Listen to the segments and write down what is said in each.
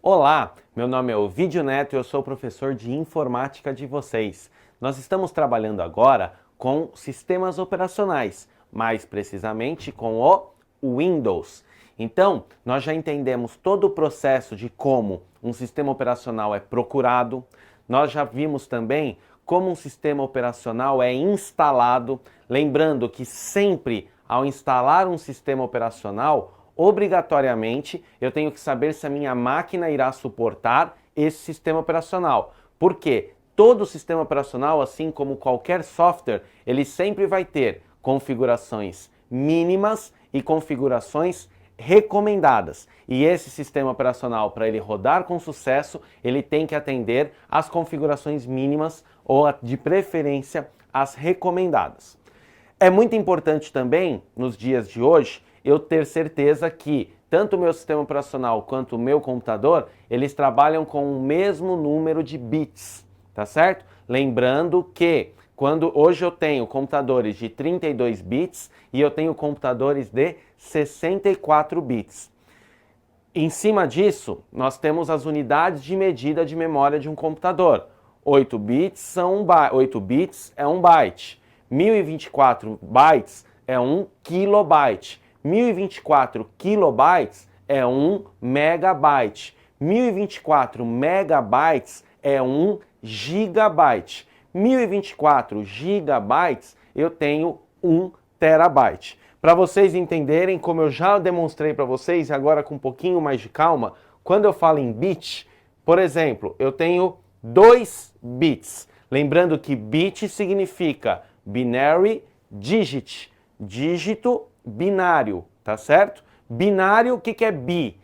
Olá, meu nome é Ovidio Neto e eu sou professor de informática de vocês. Nós estamos trabalhando agora com sistemas operacionais, mais precisamente com o Windows. Então, nós já entendemos todo o processo de como um sistema operacional é procurado, nós já vimos também como um sistema operacional é instalado, lembrando que sempre ao instalar um sistema operacional, obrigatoriamente eu tenho que saber se a minha máquina irá suportar esse sistema operacional. Por quê? Todo sistema operacional, assim como qualquer software, ele sempre vai ter configurações mínimas e configurações recomendadas. E esse sistema operacional, para ele rodar com sucesso, ele tem que atender às configurações mínimas ou, de preferência, as recomendadas. É muito importante também, nos dias de hoje, eu ter certeza que tanto o meu sistema operacional quanto o meu computador, eles trabalham com o mesmo número de bits, tá certo? Lembrando que hoje eu tenho computadores de 32 bits e eu tenho computadores de 64 bits. Em cima disso, nós temos as unidades de medida de memória de um computador. 8 bits é 1 byte. 1024 bytes é 1 kilobyte. 1024 kilobytes é 1 megabyte. 1024 megabytes é 1 gigabyte. 1024 gigabytes eu tenho 1 terabyte. Para vocês entenderem, como eu já demonstrei para vocês, agora com um pouquinho mais de calma, quando eu falo em bit, por exemplo, eu tenho 2 bits. Lembrando que bit significa binary digit, dígito binário, tá certo? Binário, o que é bi?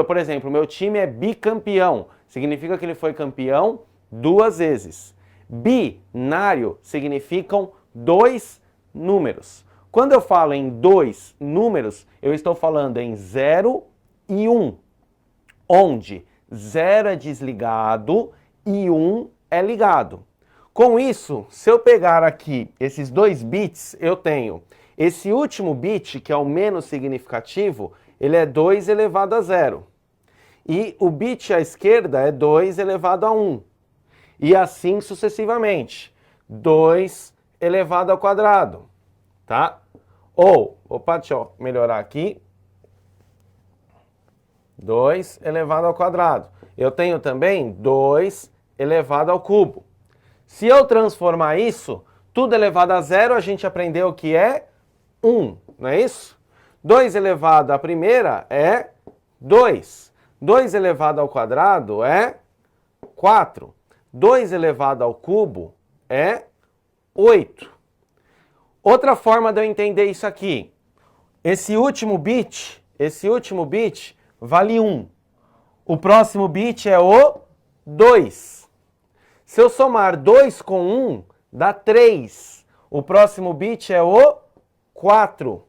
Por exemplo, meu time é bicampeão, significa que ele foi campeão 2 vezes. Binário significam 2 números. Quando eu falo em 2 números, eu estou falando em 0 e 1, onde 0 é desligado e 1 é ligado. Com isso, se eu pegar aqui esses 2 bits, eu tenho esse último bit, que é o menos significativo, ele é 2 elevado a 0. E o bit à esquerda é 2 elevado a 1. E assim sucessivamente. 2 elevado ao quadrado, tá? Deixa eu melhorar aqui. 2 elevado ao quadrado. Eu tenho também 2 elevado ao cubo. Se eu transformar isso, tudo elevado a 0, a gente aprendeu que é 1, não é isso? 2 elevado à primeira é 2. 2 elevado ao quadrado é 4. 2 elevado ao cubo é 8. Outra forma de eu entender isso aqui, esse último bit vale 1. O próximo bit é o 2. Se eu somar 2 com 1, dá 3. O próximo bit é o 4.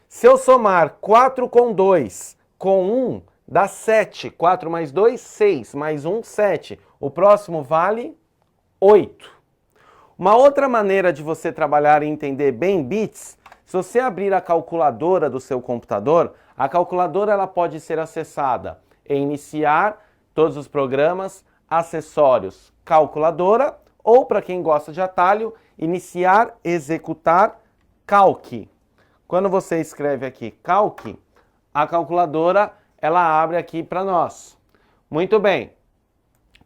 Se eu somar 4 com 2 com 1, dá 7. 4 mais 2, 6. Mais 1, 7. O próximo vale 8. Uma outra maneira de você trabalhar e entender bem bits, se você abrir a calculadora do seu computador, a calculadora ela pode ser acessada em iniciar todos os programas, acessórios, calculadora, ou para quem gosta de atalho, iniciar, executar, calc. Quando você escreve aqui calc, a calculadora ela abre aqui para nós. Muito bem.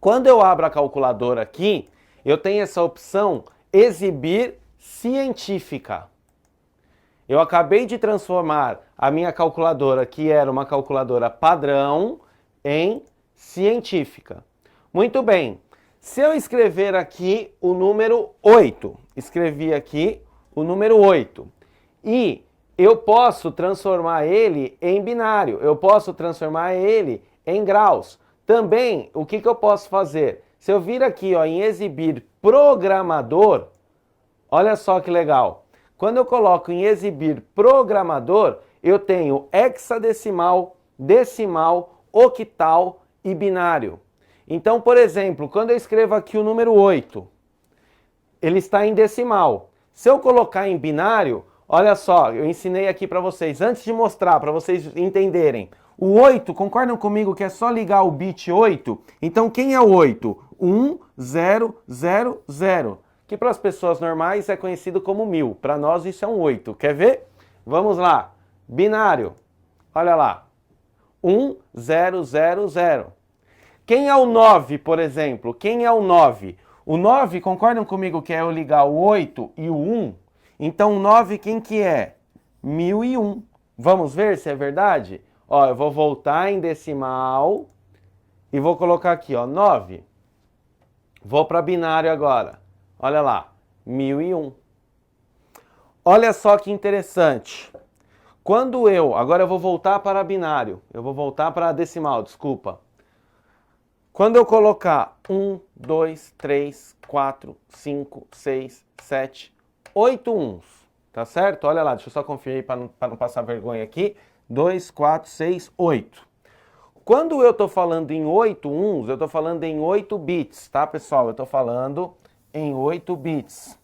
Quando eu abro a calculadora aqui, eu tenho essa opção exibir científica. Eu acabei de transformar a minha calculadora, que era uma calculadora padrão, em científica. Muito bem. Se eu escrever aqui o número 8, escrevi aqui o número 8, e eu posso transformar ele em binário, eu posso transformar ele em graus. Também, o que eu posso fazer? Se eu vir aqui em exibir programador, olha só que legal. Quando eu coloco em exibir programador, eu tenho hexadecimal, decimal, octal e binário. Então, por exemplo, quando eu escrevo aqui o número 8, ele está em decimal. Se eu colocar em binário, olha só, eu ensinei aqui para vocês, antes de mostrar, para vocês entenderem, O 8, concordam comigo que é só ligar o bit 8? Então quem é o 8? 1, 0, 0, 0. Que para as pessoas normais é conhecido como 1000. Para nós isso é um 8. Quer ver? Vamos lá. Binário. Olha lá. 1, 0, 0, 0. Quem é o 9, por exemplo? Quem é o 9? O 9, concordam comigo que é eu ligar o 8 e o 1? Então o 9 quem que é? 1001. Vamos ver se é verdade? Ó, eu vou voltar em decimal e vou colocar aqui, ó, 9. Vou para binário agora. Olha lá, 1001. Olha só que interessante. Agora eu vou voltar para binário. Eu vou voltar para decimal, desculpa. Quando eu colocar 1, 2, 3, 4, 5, 6, 7, 8 uns, tá certo? Olha lá, deixa eu só conferir para não passar vergonha aqui. 2, 4, 6, 8. Quando eu estou falando em 8 uns, eu estou falando em 8 bits, tá, pessoal? Eu estou falando em 8 bits.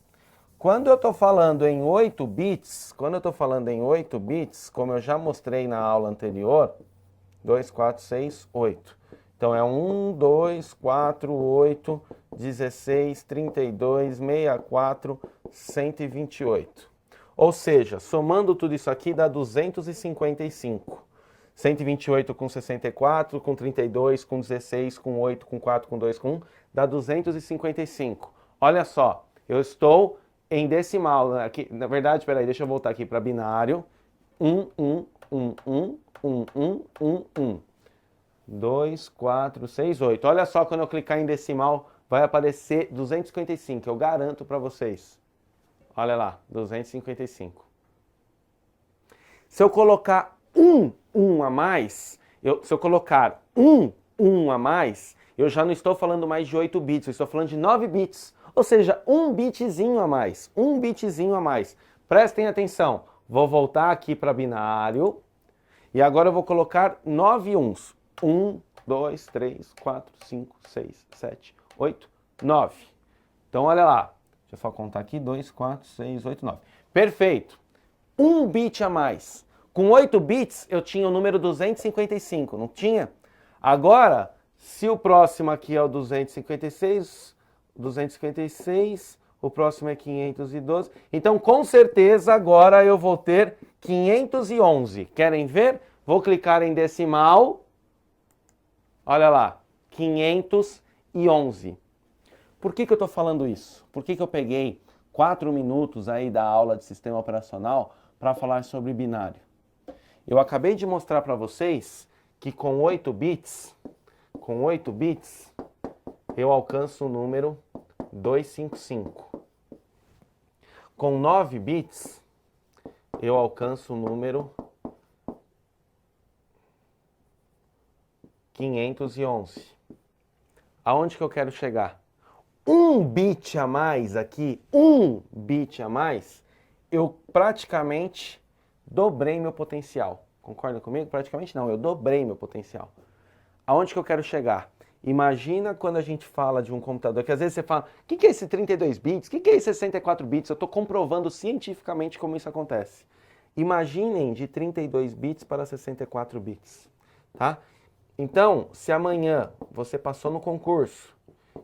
Quando eu estou falando em 8 bits, como eu já mostrei na aula anterior, 2, 4, 6, 8. Então é 1, 2, 4, 8, 16, 32, 64, 128. Ou seja, somando tudo isso aqui dá 255. 128 com 64, com 32, com 16, com 8, com 4, com 2, com 1, dá 255. Olha só, eu estou em decimal. Aqui, na verdade, peraí, deixa eu voltar aqui para binário. 1, 1, 1, 1, 1, 1, 1, 1. 2, 4, 6, 8. Olha só, quando eu clicar em decimal, vai aparecer 255. Eu garanto para vocês. Olha lá, 255. Se eu colocar um a mais, se eu colocar um a mais, eu já não estou falando mais de 8 bits, eu estou falando de 9 bits. Ou seja, um bitzinho a mais. Um bitzinho a mais. Prestem atenção. Vou voltar aqui para binário. E agora eu vou colocar 9 uns. 1, 2, 3, 4, 5, 6, 7, 8, 9. Então, olha lá. Deixa eu só contar aqui. 2, 4, 6, 8, 9. Perfeito. Um bit a mais. Com 8 bits, eu tinha o número 255, não tinha? Agora, se o próximo aqui é o 256, o próximo é 512. Então, com certeza, agora eu vou ter 511. Querem ver? Vou clicar em decimal. Olha lá, 511. Por que eu estou falando isso? Por que eu peguei 4 minutos aí da aula de sistema operacional para falar sobre binário? Eu acabei de mostrar para vocês que com 8 bits, eu alcanço o número 255. Com 9 bits, eu alcanço o número 511. Aonde que eu quero chegar? Um bit a mais aqui, eu praticamente dobrei meu potencial. Concorda comigo? Praticamente não, eu dobrei meu potencial. Aonde que eu quero chegar? Imagina quando a gente fala de um computador, que às vezes você fala, o que é esse 32 bits? O que é esse 64 bits? Eu estou comprovando cientificamente como isso acontece. Imaginem de 32 bits para 64 bits, tá? Então, se amanhã você passou no concurso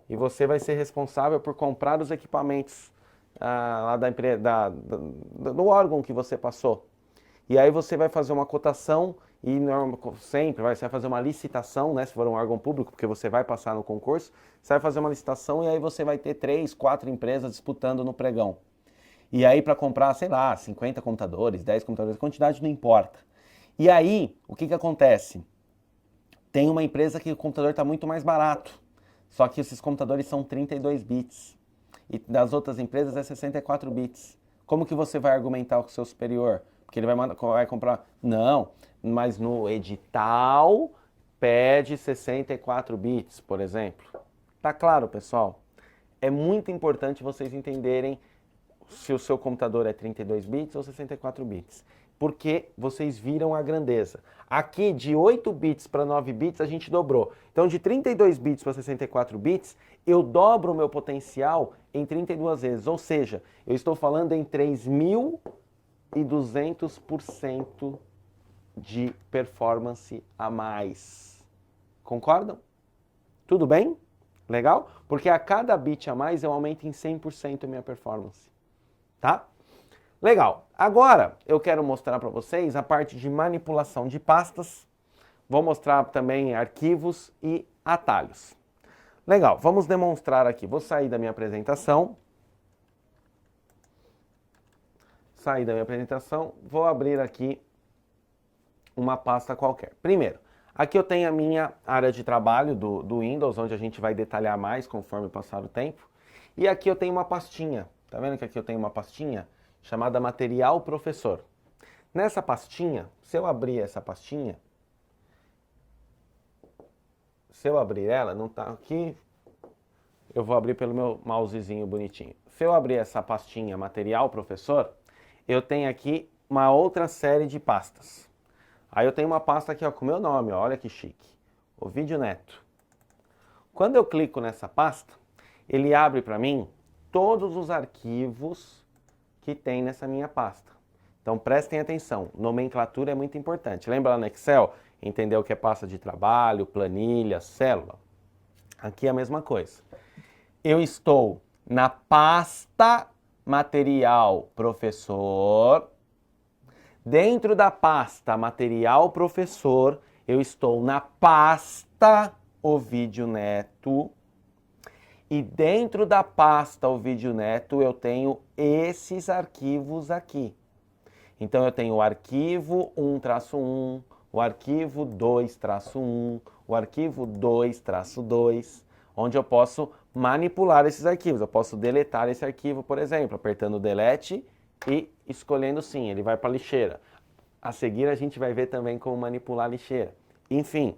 e você vai ser responsável por comprar os equipamentos lá da empresa, do órgão que você passou, e aí você vai fazer uma cotação e sempre você vai fazer uma licitação, né, se for um órgão público, porque você vai passar no concurso, você vai fazer uma licitação e aí você vai ter 3, 4 empresas disputando no pregão. E aí para comprar, sei lá, 50 computadores, 10 computadores, a quantidade não importa. E aí, o que acontece? Tem uma empresa que o computador está muito mais barato, só que esses computadores são 32 bits. E das outras empresas é 64 bits. Como que você vai argumentar com o seu superior? Porque ele vai comprar... Não, mas no edital pede 64 bits, por exemplo. Tá claro, pessoal? É muito importante vocês entenderem se o seu computador é 32 bits ou 64 bits. Porque vocês viram a grandeza. Aqui, de 8 bits para 9 bits, a gente dobrou. Então, de 32 bits para 64 bits, eu dobro o meu potencial em 32 vezes. Ou seja, eu estou falando em 3.200% de performance a mais. Concordam? Tudo bem? Legal? Porque a cada bit a mais eu aumento em 100% a minha performance. Tá? Legal. Agora eu quero mostrar para vocês a parte de manipulação de pastas. Vou mostrar também arquivos e atalhos. Legal, vamos demonstrar aqui. Vou sair da minha apresentação. Sair da minha apresentação, vou abrir aqui uma pasta qualquer. Primeiro, aqui eu tenho a minha área de trabalho do Windows, onde a gente vai detalhar mais conforme passar o tempo. E aqui eu tenho uma pastinha. Tá vendo que aqui eu tenho uma pastinha chamada Material Professor. Nessa pastinha, se eu abrir essa pastinha, se eu abrir ela, não está aqui, eu vou abrir pelo meu mousezinho bonitinho. Se eu abrir essa pastinha Material Professor, eu tenho aqui uma outra série de pastas. Aí eu tenho uma pasta aqui ó, com o meu nome, ó, olha que chique, o Vídeo Neto. Quando eu clico nessa pasta, ele abre para mim todos os arquivos que tem nessa minha pasta. Então prestem atenção, nomenclatura é muito importante. Lembra lá no Excel? Entender o que é pasta de trabalho, planilha, célula. Aqui é a mesma coisa. Eu estou na pasta Material Professor. Dentro da pasta Material Professor, eu estou na pasta O Vídeo Neto. E dentro da pasta O Vídeo Neto, eu tenho esses arquivos aqui. Então eu tenho o arquivo 1-1, o arquivo 2-1, o arquivo 2-2, onde eu posso manipular esses arquivos. Eu posso deletar esse arquivo, por exemplo, apertando Delete e escolhendo sim, ele vai para a lixeira. A seguir a gente vai ver também como manipular a lixeira. Enfim,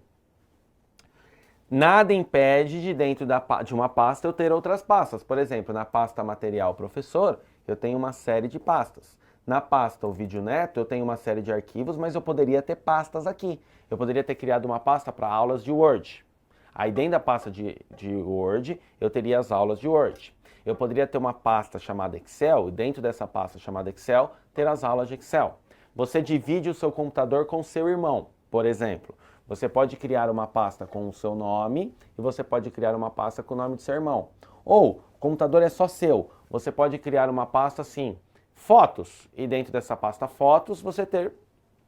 nada impede de dentro de uma pasta eu ter outras pastas. Por exemplo, na pasta Material Professor, eu tenho uma série de pastas. Na pasta O Vídeo Neto, eu tenho uma série de arquivos, mas eu poderia ter pastas aqui. Eu poderia ter criado uma pasta para aulas de Word. Aí dentro da pasta de Word, eu teria as aulas de Word. Eu poderia ter uma pasta chamada Excel, e dentro dessa pasta chamada Excel, ter as aulas de Excel. Você divide o seu computador com o seu irmão, por exemplo. Você pode criar uma pasta com o seu nome, e você pode criar uma pasta com o nome do seu irmão. Ou, o computador é só seu, você pode criar uma pasta assim, fotos, e dentro dessa pasta fotos, você ter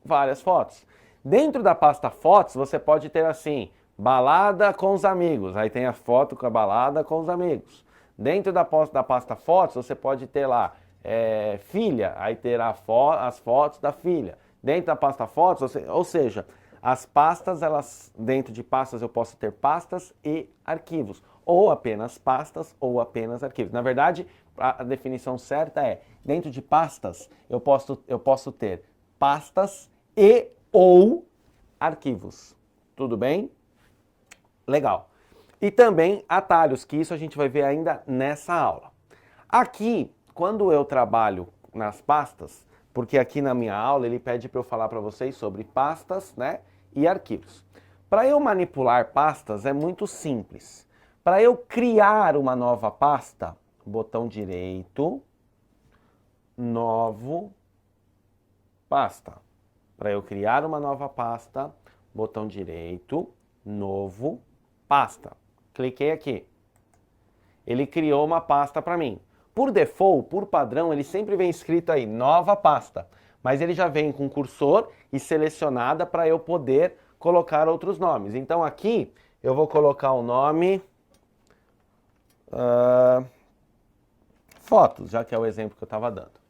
várias fotos. Dentro da pasta fotos, você pode ter assim, balada com os amigos, aí tem a foto com a balada com os amigos. Dentro da pasta fotos, você pode ter lá filha, aí ter as fotos da filha. Dentro da pasta fotos, ou seja, as pastas, dentro de pastas eu posso ter pastas e arquivos. Ou apenas pastas ou apenas arquivos. Na verdade, a definição certa é, dentro de pastas eu posso ter pastas e ou arquivos. Tudo bem? Legal. E também atalhos, que isso a gente vai ver ainda nessa aula. Aqui, quando eu trabalho nas pastas, porque aqui na minha aula ele pede para eu falar para vocês sobre pastas, né, e arquivos. Para eu manipular pastas é muito simples. Para eu criar uma nova pasta, botão direito, novo, pasta. Para eu criar uma nova pasta, botão direito, novo, pasta. Cliquei aqui. Ele criou uma pasta para mim. Por default, por padrão, ele sempre vem escrito aí, nova pasta. Mas ele já vem com cursor e selecionada para eu poder colocar outros nomes. Então aqui eu vou colocar o nome fotos, já que é o exemplo que eu estava dando.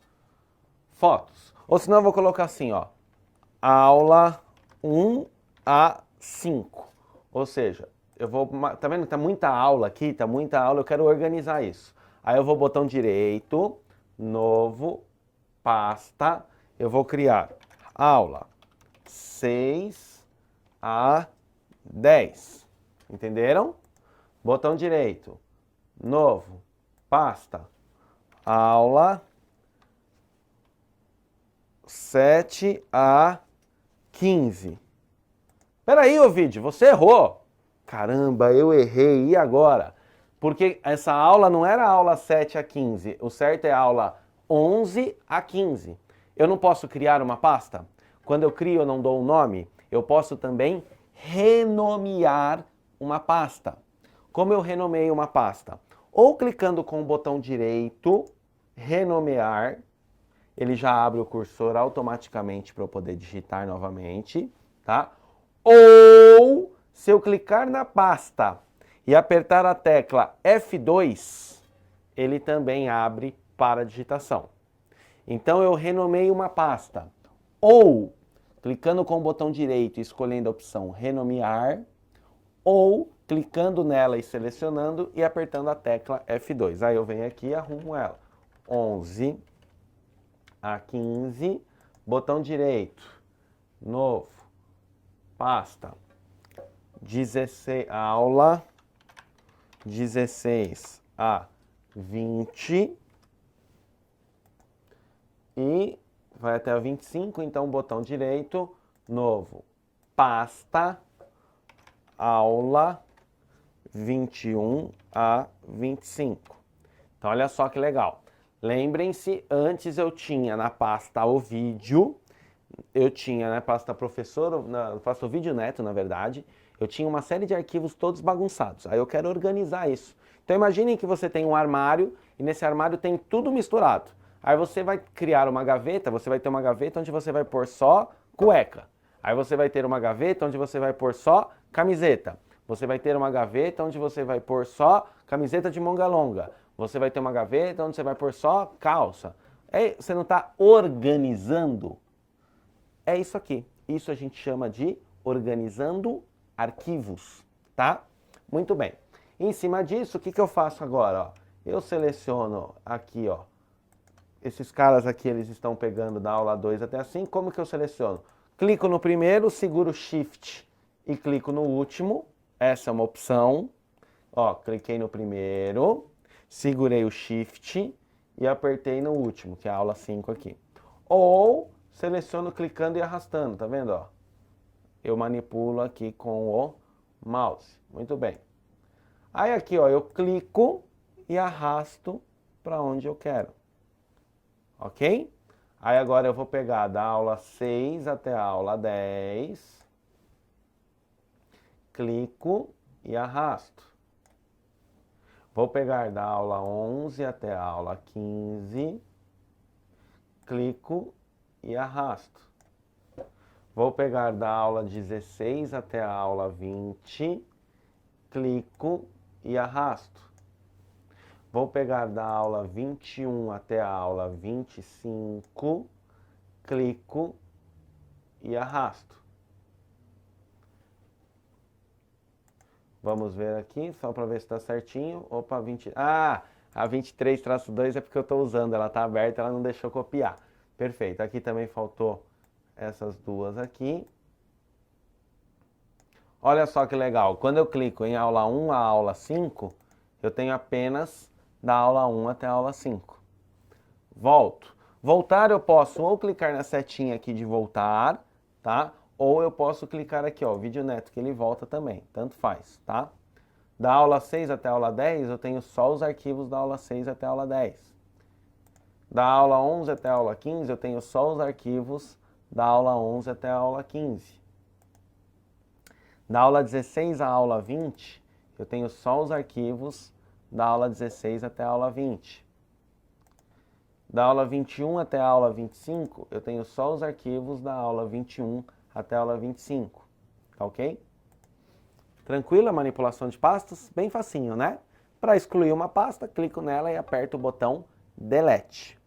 Fotos. Ou senão eu vou colocar assim, ó, aula 1 a 5. Ou seja, eu vou, tá vendo? Tá muita aula aqui, tá muita aula, eu quero organizar isso. Aí eu vou botão direito, novo, pasta, eu vou criar aula 6 a 10. Entenderam? Botão direito, novo, pasta, aula 7 a 15. Peraí, ô vídeo, você errou. Caramba, eu errei, e agora? Porque essa aula não era aula 7 a 15, o certo é aula 11 a 15. Eu não posso criar uma pasta? Quando eu crio, eu não dou um nome. Eu posso também renomear uma pasta. Como eu renomeio uma pasta? Ou clicando com o botão direito, renomear, ele já abre o cursor automaticamente para eu poder digitar novamente, tá? Ou, se eu clicar na pasta e apertar a tecla F2, ele também abre para digitação. Então eu renomeio uma pasta. Ou, clicando com o botão direito e escolhendo a opção renomear, ou clicando nela e selecionando e apertando a tecla F2. Aí eu venho aqui e arrumo ela. 11 a 15, botão direito, novo, pasta, 16, aula 16 a 20 e vai até a 25, então botão direito, novo, pasta, aula 21 a 25. Então olha só que legal. Lembrem-se, antes eu tinha na pasta o vídeo, eu tinha na pasta professor, na pasta o vídeo neto, na verdade, eu tinha uma série de arquivos todos bagunçados. Aí eu quero organizar isso. Então imaginem que você tem um armário e nesse armário tem tudo misturado. Aí você vai criar uma gaveta, você vai ter uma gaveta onde você vai pôr só cueca. Aí você vai ter uma gaveta onde você vai pôr só camiseta. Você vai ter uma gaveta onde você vai pôr só camiseta de manga longa. Você vai ter uma gaveta onde você vai pôr só calça. Você não está organizando? É isso aqui. Isso a gente chama de organizando arquivos, tá? Muito bem. Em cima disso, o que eu faço agora? Ó? Eu seleciono aqui, ó. Esses caras aqui, eles estão pegando da aula 2 até a 5. Como que eu seleciono? Clico no primeiro, seguro Shift e clico no último. Essa é uma opção. Ó, cliquei no primeiro, segurei o Shift e apertei no último, que é a aula 5 aqui. Ou seleciono clicando e arrastando, tá vendo? Ó? Eu manipulo aqui com o mouse. Muito bem. Aí aqui, ó, eu clico e arrasto para onde eu quero. Ok? Aí agora eu vou pegar da aula 6 até a aula 10. Clico e arrasto. Vou pegar da aula 11 até a aula 15. Clico e arrasto. Vou pegar da aula 16 até a aula 20. Clico e arrasto. Vou pegar da aula 21 até a aula 25, clico e arrasto. Vamos ver aqui, só para ver se está certinho. Opa, 20... Ah, a 23-2 é porque eu estou usando, ela está aberta, ela não deixou copiar. Perfeito, aqui também faltou essas duas aqui. Olha só que legal, quando eu clico em aula 1 a aula 5, eu tenho apenas da aula 1 até a aula 5. Volto. Voltar eu posso ou clicar na setinha aqui de voltar, tá? Ou eu posso clicar aqui, ó, vídeo neto, que ele volta também, tanto faz, tá? Da aula 6 até a aula 10, eu tenho só os arquivos da aula 6 até a aula 10. Da aula 11 até a aula 15, eu tenho só os arquivos da aula 11 até a aula 15. Da aula 16 à aula 20, eu tenho só os arquivos da aula 16 até a aula 20. Da aula 21 até a aula 25, eu tenho só os arquivos da aula 21 até a aula 25. Tá ok? Tranquilo a manipulação de pastas? Bem facinho, né? Para excluir uma pasta, clico nela e aperto o botão Delete.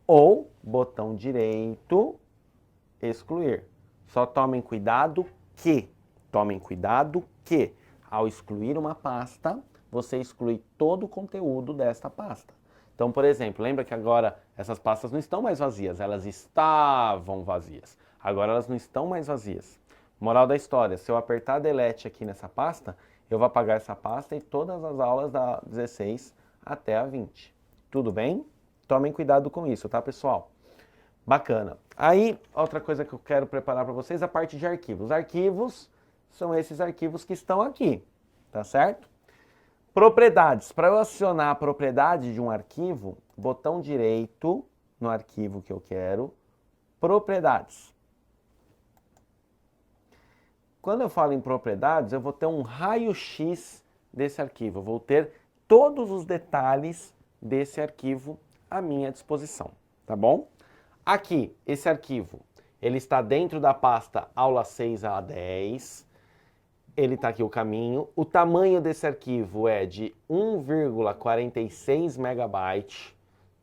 Ou botão direito, excluir. Só tomem cuidado que, ao excluir uma pasta, você exclui todo o conteúdo desta pasta. Então, por exemplo, lembra que agora essas pastas não estão mais vazias, elas estavam vazias. Agora elas não estão mais vazias. Moral da história, se eu apertar Delete aqui nessa pasta, eu vou apagar essa pasta e todas as aulas da 16 até a 20. Tudo bem? Tomem cuidado com isso, tá, pessoal? Bacana. Aí, outra coisa que eu quero preparar para vocês é a parte de arquivos. Arquivos são esses arquivos que estão aqui, tá certo? Propriedades. Para eu acionar a propriedade de um arquivo, botão direito no arquivo que eu quero, propriedades. Quando eu falo em propriedades, eu vou ter um raio-x desse arquivo. Eu vou ter todos os detalhes desse arquivo à minha disposição, tá bom? Aqui, esse arquivo, ele está dentro da pasta aula 6 a 10. Ele está aqui o caminho. O tamanho desse arquivo é de 1,46 megabytes,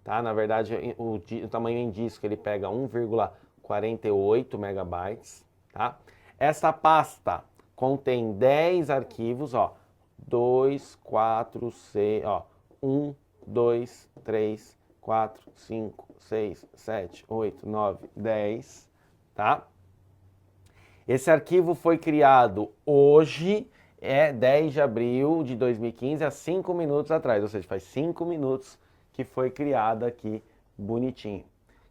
tá? Na verdade, o tamanho em disco ele pega 1,48 megabytes, tá? Essa pasta contém 10 arquivos, ó, 2, 4, 6, ó, 1, 2, 3, 4, 5, 6, 7, 8, 9, 10, tá? Esse arquivo foi criado hoje, 10 de abril de 2015, há 5 minutos atrás, ou seja, faz 5 minutos que foi criado aqui, bonitinho.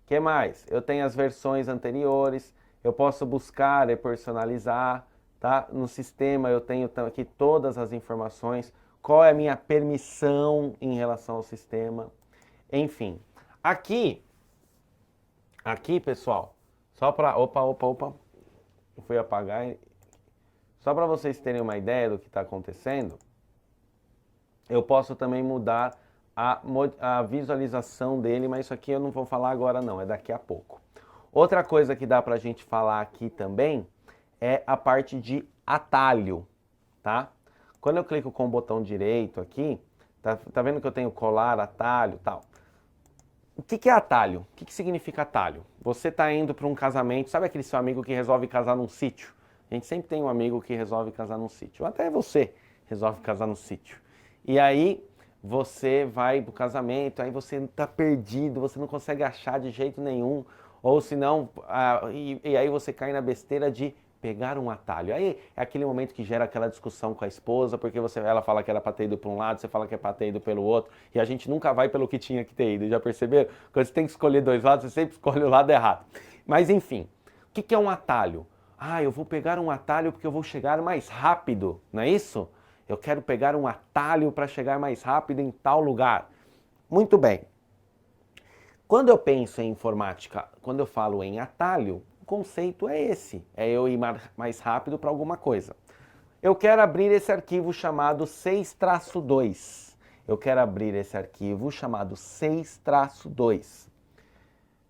O que mais? Eu tenho as versões anteriores, eu posso buscar e personalizar, tá? No sistema eu tenho aqui todas as informações, qual é a minha permissão em relação ao sistema, enfim. Aqui, pessoal, só para... Opa. Eu fui apagar. Só para vocês terem uma ideia do que está acontecendo, eu posso também mudar a visualização dele, mas isso aqui eu não vou falar agora não, é daqui a pouco. Outra coisa que dá para a gente falar aqui também é a parte de atalho, tá? Quando eu clico com o botão direito aqui, tá vendo que eu tenho colar, atalho e tal? O que é atalho? O que significa atalho? Você está indo para um casamento, sabe aquele seu amigo que resolve casar num sítio? A gente sempre tem um amigo que resolve casar num sítio. Ou até você resolve casar num sítio. E aí você vai pro casamento, aí você está perdido, você não consegue achar de jeito nenhum. Ou senão, e aí você cai na besteira de pegar um atalho. Aí é aquele momento que gera aquela discussão com a esposa, porque ela fala que era para ter ido para um lado, você fala que é para ter ido pelo outro, e a gente nunca vai pelo que tinha que ter ido, já perceberam? Quando você tem que escolher dois lados, você sempre escolhe o lado errado. Mas enfim, o que é um atalho? Eu vou pegar um atalho porque eu vou chegar mais rápido, não é isso? Eu quero pegar um atalho para chegar mais rápido em tal lugar. Muito bem. Quando eu penso em informática, quando eu falo em atalho, o conceito é esse, é eu ir mais rápido para alguma coisa. Eu quero abrir esse arquivo chamado 6-2. Eu quero abrir esse arquivo chamado 6-2.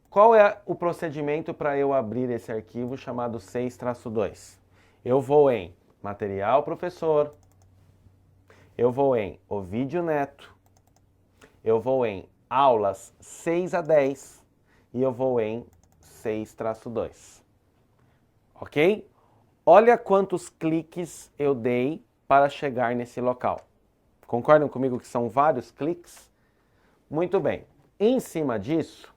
Qual é o procedimento para eu abrir esse arquivo chamado 6-2? Eu vou em Material Professor, eu vou em O Vídeo Neto, eu vou em Aulas 6 a 10 e eu vou em 6-2. Ok? Olha quantos cliques eu dei para chegar nesse local. Concordam comigo que são vários cliques? Muito bem. Em cima disso,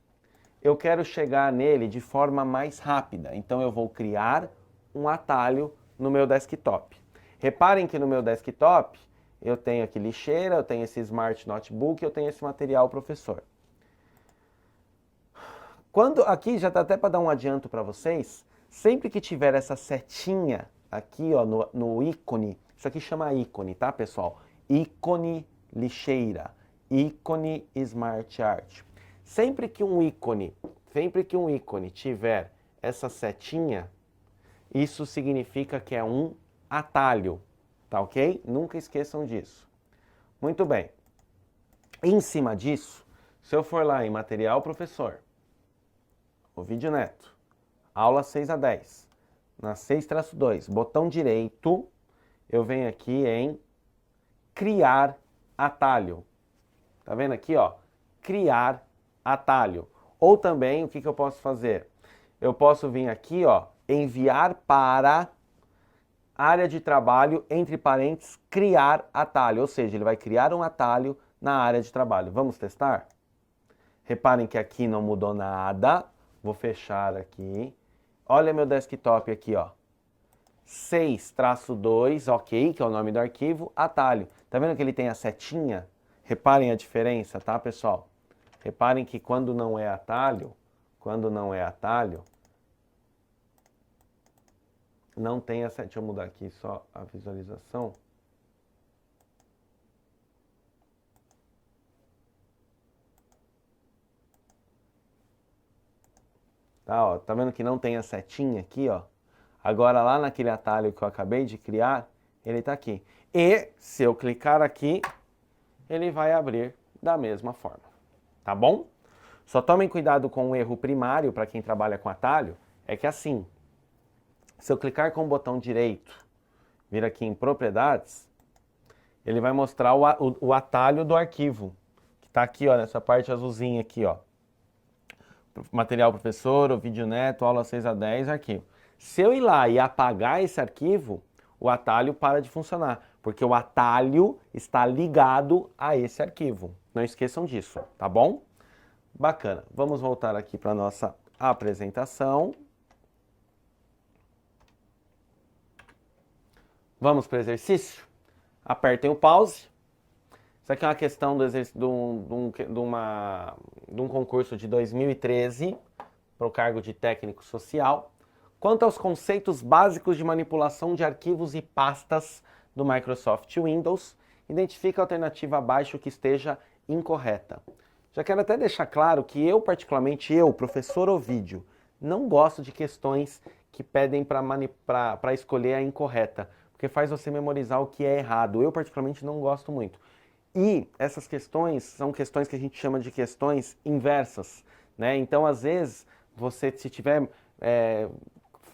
eu quero chegar nele de forma mais rápida. Então eu vou criar um atalho no meu desktop. Reparem que no meu desktop eu tenho aqui lixeira, eu tenho esse Smart Notebook, eu tenho esse material professor. Aqui já está até para dar um adianto para vocês, sempre que tiver essa setinha aqui ó, no ícone, isso aqui chama ícone, tá pessoal? Ícone lixeira, ícone Smart Art. Sempre que um ícone tiver essa setinha, isso significa que é um atalho, tá ok? Nunca esqueçam disso. Muito bem. Em cima disso, se eu for lá em Material Professor, O Vídeo Neto, Aula 6 a 10, na 6-2, botão direito, eu venho aqui em Criar Atalho. Tá vendo aqui, ó? Criar atalho. Ou também, o que eu posso fazer? Eu posso vir aqui, ó, enviar para área de trabalho, entre parênteses, criar atalho. Ou seja, ele vai criar um atalho na área de trabalho. Vamos testar? Reparem que aqui não mudou nada. Vou fechar aqui. Olha meu desktop aqui, ó. 6-2, ok, que é o nome do arquivo, atalho. Tá vendo que ele tem a setinha? Reparem a diferença, tá, pessoal? Reparem que quando não é atalho, não tem essa... Deixa eu mudar aqui só a visualização. Tá, ó, tá vendo que não tem a setinha aqui, ó? Agora lá naquele atalho que eu acabei de criar, ele está aqui. E se eu clicar aqui, ele vai abrir da mesma forma, tá bom? Só tomem cuidado com o erro primário para quem trabalha com atalho, é que assim, se eu clicar com o botão direito, vir aqui em propriedades, ele vai mostrar o atalho do arquivo, que está aqui, ó, nessa parte azulzinha aqui, ó. Material professor, o vídeo neto, aula 6 a 10, arquivo. Se eu ir lá e apagar esse arquivo, o atalho para de funcionar, porque o atalho está ligado a esse arquivo. Não esqueçam disso, tá bom? Bacana. Vamos voltar aqui para a nossa apresentação. Vamos para o exercício? Apertem o pause. Isso aqui é uma questão de um concurso de 2013 para o cargo de técnico social. Quanto aos conceitos básicos de manipulação de arquivos e pastas do Microsoft Windows, identifique a alternativa abaixo que esteja incorreta. Já quero até deixar claro que particularmente eu, professor Ovídio, não gosto de questões que pedem para escolher a incorreta, porque faz você memorizar o que é errado. Eu particularmente não gosto muito. E essas questões são questões que a gente chama de questões inversas, né? Então, às vezes, você, se tiver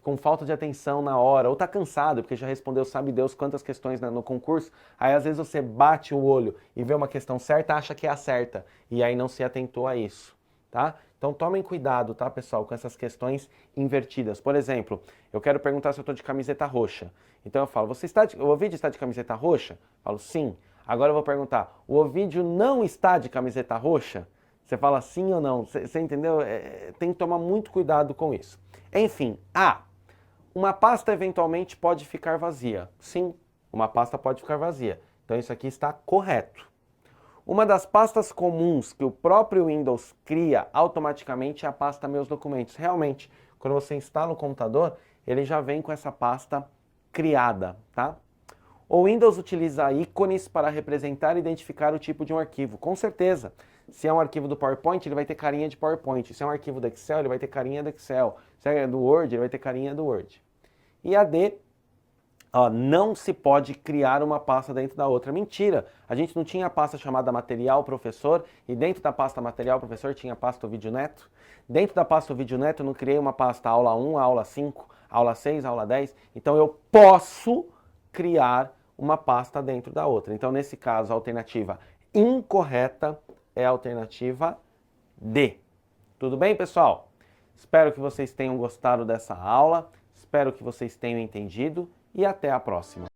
com falta de atenção na hora, ou está cansado, porque já respondeu sabe Deus quantas questões no concurso, aí às vezes você bate o olho e vê uma questão certa, acha que é a certa, e aí não se atentou a isso, tá? Então tomem cuidado, tá, pessoal, com essas questões invertidas. Por exemplo, eu quero perguntar se eu estou de camiseta roxa. Então eu falo, o Ovídio está de camiseta roxa? Eu falo, sim. Agora eu vou perguntar, o Ovídio não está de camiseta roxa? Você fala sim ou não? Você entendeu? Tem que tomar muito cuidado com isso. Enfim, uma pasta eventualmente pode ficar vazia. Sim, uma pasta pode ficar vazia. Então isso aqui está correto. Uma das pastas comuns que o próprio Windows cria automaticamente é a pasta Meus Documentos. Realmente, quando você instala o computador, ele já vem com essa pasta criada, tá? O Windows utiliza ícones para representar e identificar o tipo de um arquivo. Com certeza, se é um arquivo do PowerPoint, ele vai ter carinha de PowerPoint. Se é um arquivo do Excel, ele vai ter carinha do Excel. Se é do Word, ele vai ter carinha do Word. E a D, não se pode criar uma pasta dentro da outra. Mentira! A gente não tinha pasta chamada Material Professor e dentro da pasta Material Professor tinha a pasta Vídeo Neto. Dentro da pasta Vídeo Neto eu não criei uma pasta Aula 1, Aula 5, Aula 6, Aula 10. Então eu posso criar uma pasta dentro da outra. Então nesse caso a alternativa incorreta é a alternativa D. Tudo bem, pessoal? Espero que vocês tenham gostado dessa aula. Espero que vocês tenham entendido e até a próxima.